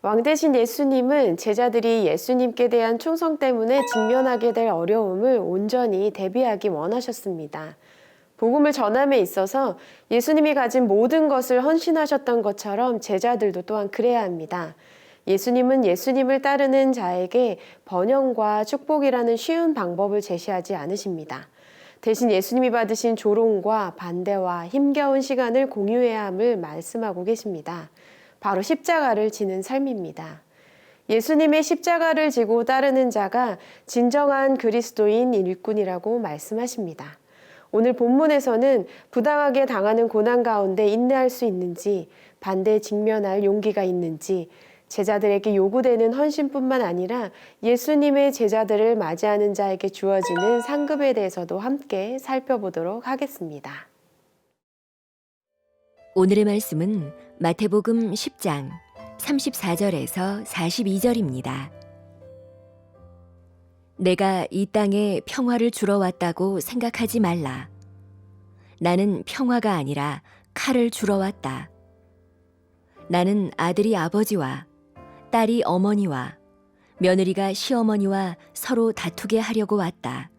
왕 대신 예수님은 제자들이 예수님께 대한 충성 때문에 직면하게 될 어려움을 온전히 대비하기 원하셨습니다. 복음을 전함에 있어서 예수님이 가진 모든 것을 헌신하셨던 것처럼 제자들도 또한 그래야 합니다. 예수님은 예수님을 따르는 자에게 번영과 축복이라는 쉬운 방법을 제시하지 않으십니다. 대신 예수님이 받으신 조롱과 반대와 힘겨운 시간을 공유해야 함을 말씀하고 계십니다. 바로 십자가를 지는 삶입니다. 예수님의 십자가를 지고 따르는 자가 진정한 그리스도인 일꾼이라고 말씀하십니다. 오늘 본문에서는 부당하게 당하는 고난 가운데 인내할 수 있는지, 반대에 직면할 용기가 있는지, 제자들에게 요구되는 헌신뿐만 아니라 예수님의 제자들을 맞이하는 자에게 주어지는 상급에 대해서도 함께 살펴보도록 하겠습니다. 오늘의 말씀은 마태복음 10장 34절에서 42절입니다. 내가 이 땅에 평화를 주러 왔다고 생각하지 말라. 나는 평화가 아니라 칼을 주러 왔다. 나는 아들이 아버지와 딸이 어머니와 며느리가 시어머니와 서로 다투게 하려고 왔다.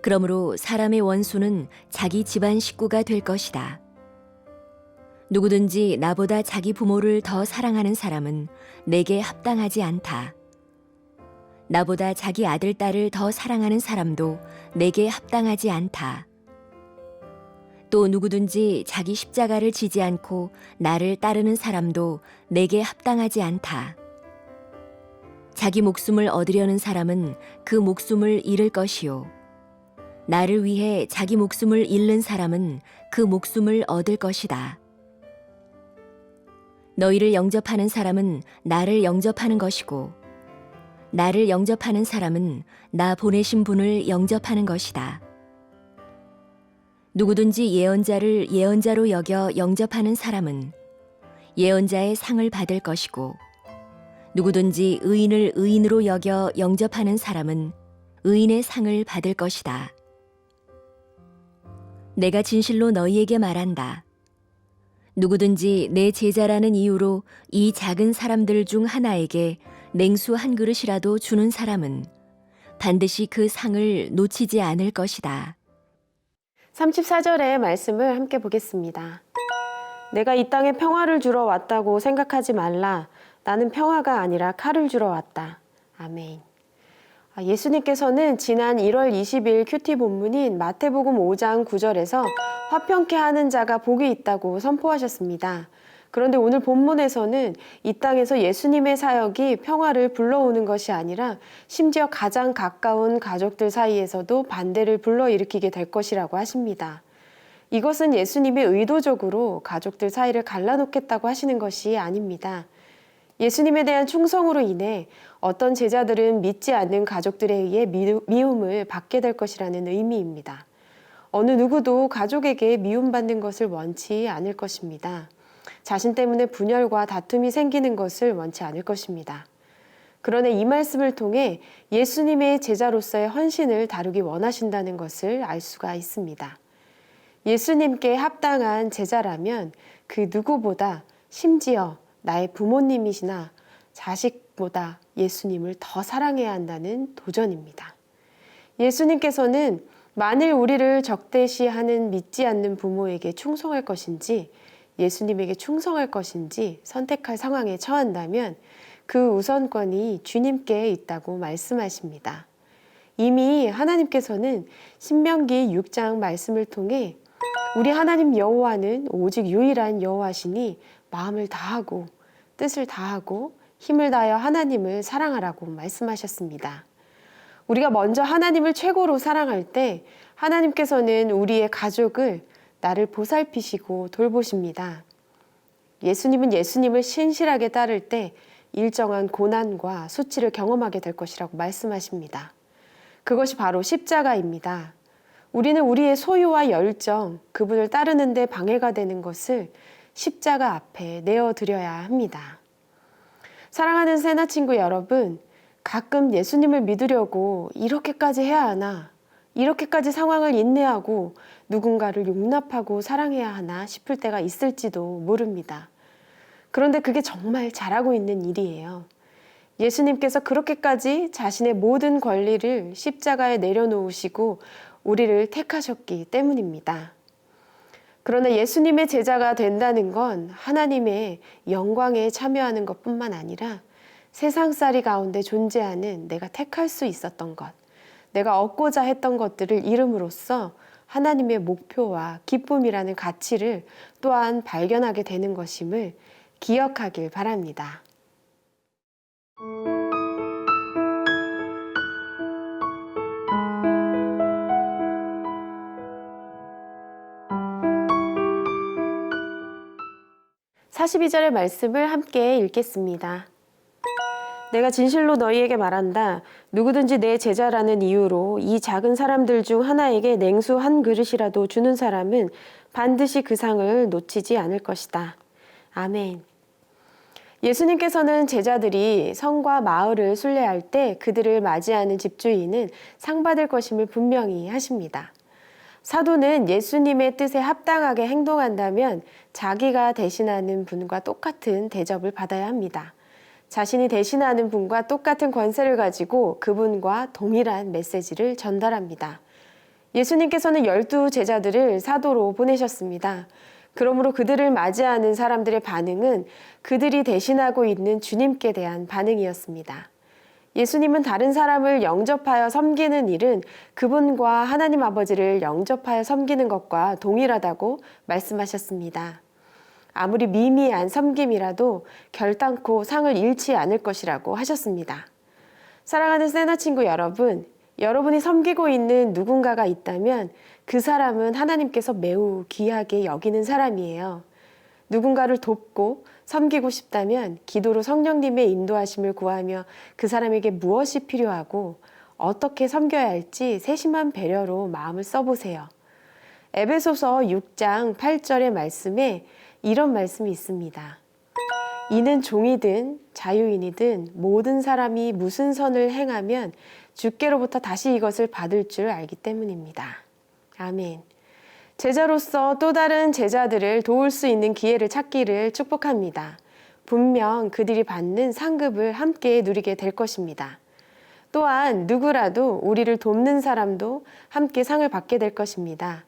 그러므로 사람의 원수는 자기 집안 식구가 될 것이다. 누구든지 나보다 자기 부모를 더 사랑하는 사람은 내게 합당하지 않다. 나보다 자기 아들, 딸을 더 사랑하는 사람도 내게 합당하지 않다. 또 누구든지 자기 십자가를 지지 않고 나를 따르는 사람도 내게 합당하지 않다. 자기 목숨을 얻으려는 사람은 그 목숨을 잃을 것이요. 나를 위해 자기 목숨을 잃는 사람은 그 목숨을 얻을 것이다. 너희를 영접하는 사람은 나를 영접하는 것이고 나를 영접하는 사람은 나 보내신 분을 영접하는 것이다. 누구든지 예언자를 예언자로 여겨 영접하는 사람은 예언자의 상을 받을 것이고 누구든지 의인을 의인으로 여겨 영접하는 사람은 의인의 상을 받을 것이다. 내가 진실로 너희에게 말한다. 누구든지 내 제자라는 이유로 이 작은 사람들 중 하나에게 냉수 한 그릇이라도 주는 사람은 반드시 그 상을 놓치지 않을 것이다. 34절의 말씀을 함께 보겠습니다. 내가 이 땅에 평화를 주러 왔다고 생각하지 말라. 나는 평화가 아니라 칼을 주러 왔다. 아멘. 예수님께서는 지난 1월 20일 큐티 본문인 마태복음 5장 9절에서 화평케 하는 자가 복이 있다고 선포하셨습니다. 그런데 오늘 본문에서는 이 땅에서 예수님의 사역이 평화를 불러오는 것이 아니라 심지어 가장 가까운 가족들 사이에서도 반대를 불러일으키게 될 것이라고 하십니다. 이것은 예수님이 의도적으로 가족들 사이를 갈라놓겠다고 하시는 것이 아닙니다. 예수님에 대한 충성으로 인해 어떤 제자들은 믿지 않는 가족들에 의해 미움을 받게 될 것이라는 의미입니다. 어느 누구도 가족에게 미움받는 것을 원치 않을 것입니다. 자신 때문에 분열과 다툼이 생기는 것을 원치 않을 것입니다. 그러나 이 말씀을 통해 예수님의 제자로서의 헌신을 다루기 원하신다는 것을 알 수가 있습니다. 예수님께 합당한 제자라면 그 누구보다 심지어 나의 부모님이시나 자식보다 예수님을 더 사랑해야 한다는 도전입니다. 예수님께서는 만일 우리를 적대시하는 믿지 않는 부모에게 충성할 것인지 예수님에게 충성할 것인지 선택할 상황에 처한다면 그 우선권이 주님께 있다고 말씀하십니다. 이미 하나님께서는 신명기 6장 말씀을 통해 우리 하나님 여호와는 오직 유일한 여호와시니 마음을 다하고 뜻을 다하고 힘을 다하여 하나님을 사랑하라고 말씀하셨습니다. 우리가 먼저 하나님을 최고로 사랑할 때 하나님께서는 우리의 가족을 나를 보살피시고 돌보십니다. 예수님은 예수님을 신실하게 따를 때 일정한 고난과 수치를 경험하게 될 것이라고 말씀하십니다. 그것이 바로 십자가입니다. 우리는 우리의 소유와 열정, 그분을 따르는 데 방해가 되는 것을 십자가 앞에 내어드려야 합니다. 사랑하는 새나 친구 여러분, 가끔 예수님을 믿으려고 이렇게까지 해야 하나, 이렇게까지 상황을 인내하고 누군가를 용납하고 사랑해야 하나 싶을 때가 있을지도 모릅니다. 그런데 그게 정말 잘하고 있는 일이에요. 예수님께서 그렇게까지 자신의 모든 권리를 십자가에 내려놓으시고 우리를 택하셨기 때문입니다. 그러나 예수님의 제자가 된다는 건 하나님의 영광에 참여하는 것뿐만 아니라 세상살이 가운데 존재하는 내가 택할 수 있었던 것, 내가 얻고자 했던 것들을 이름으로써 하나님의 목표와 기쁨이라는 가치를 또한 발견하게 되는 것임을 기억하길 바랍니다. (42절의) 말씀을 함께 읽겠습니다. 내가 진실로 너희에게 말한다. 누구든지 내 제자라는 이유로 이 작은 사람들 중 하나에게 냉수 한 그릇이라도 주는 사람은 반드시 그 상을 놓치지 않을 것이다. 아멘. 예수님께서는 제자들이 성과 마을을 순례할 때 그들을 맞이하는 집주인은 상 받을 것임을 분명히 하십니다. 사도는 예수님의 뜻에 합당하게 행동한다면 자기가 대신하는 분과 똑같은 대접을 받아야 합니다. 자신이 대신하는 분과 똑같은 권세를 가지고 그분과 동일한 메시지를 전달합니다. 예수님께서는 12 제자들을 사도로 보내셨습니다. 그러므로 그들을 맞이하는 사람들의 반응은 그들이 대신하고 있는 주님께 대한 반응이었습니다. 예수님은 다른 사람을 영접하여 섬기는 일은 그분과 하나님 아버지를 영접하여 섬기는 것과 동일하다고 말씀하셨습니다. 아무리 미미한 섬김이라도 결단코 상을 잃지 않을 것이라고 하셨습니다. 사랑하는 세나 친구 여러분, 여러분이 섬기고 있는 누군가가 있다면 그 사람은 하나님께서 매우 귀하게 여기는 사람이에요. 누군가를 돕고 섬기고 싶다면 기도로 성령님의 인도하심을 구하며 그 사람에게 무엇이 필요하고 어떻게 섬겨야 할지 세심한 배려로 마음을 써보세요. 에베소서 6장 8절의 말씀에 이런 말씀이 있습니다. 이는 종이든 자유인이든 모든 사람이 무슨 선을 행하면 주께로부터 다시 이것을 받을 줄 알기 때문입니다. 아멘. 제자로서 또 다른 제자들을 도울 수 있는 기회를 찾기를 축복합니다. 분명 그들이 받는 상급을 함께 누리게 될 것입니다. 또한 누구라도 우리를 돕는 사람도 함께 상을 받게 될 것입니다.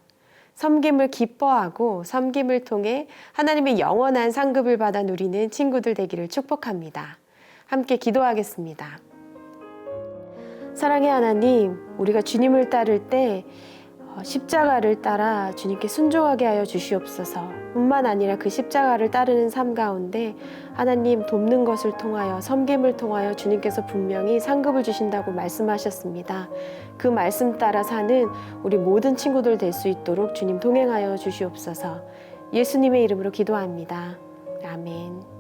섬김을 기뻐하고 섬김을 통해 하나님의 영원한 상급을 받아 누리는 친구들 되기를 축복합니다. 함께 기도하겠습니다. 사랑의 하나님, 우리가 주님을 따를 때 십자가를 따라 주님께 순종하게 하여 주시옵소서. 뿐만 아니라 그 십자가를 따르는 삶 가운데 하나님 돕는 것을 통하여 섬김을 통하여 주님께서 분명히 상급을 주신다고 말씀하셨습니다. 그 말씀 따라 사는 우리 모든 친구들 될 수 있도록 주님 동행하여 주시옵소서. 예수님의 이름으로 기도합니다. 아멘.